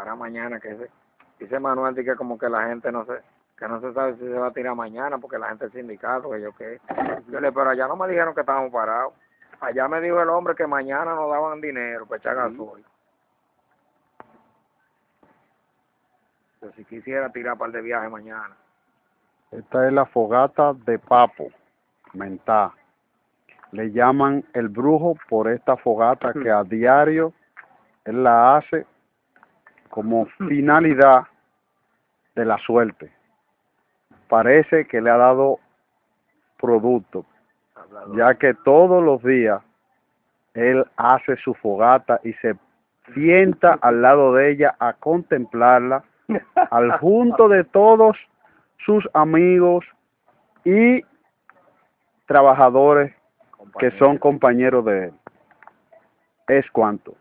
para mañana, dice Manuel que como que la gente que no se sabe si se va a tirar mañana porque la gente del sindicato, que yo qué. Yo le pero allá no me dijeron que estábamos parados. Allá me dijo el hombre que mañana nos daban dinero para echar gasoil. Pues si quisiera tirar par de viaje mañana. Esta es la fogata de Papo, Mentá. Le llaman el brujo por esta fogata que a diario él la hace como finalidad de la suerte. Parece que le ha dado producto, ya que todos los días él hace su fogata y se sienta al lado de ella a contemplarla, al junto de todos sus amigos y trabajadores que son compañeros de él. Es cuanto.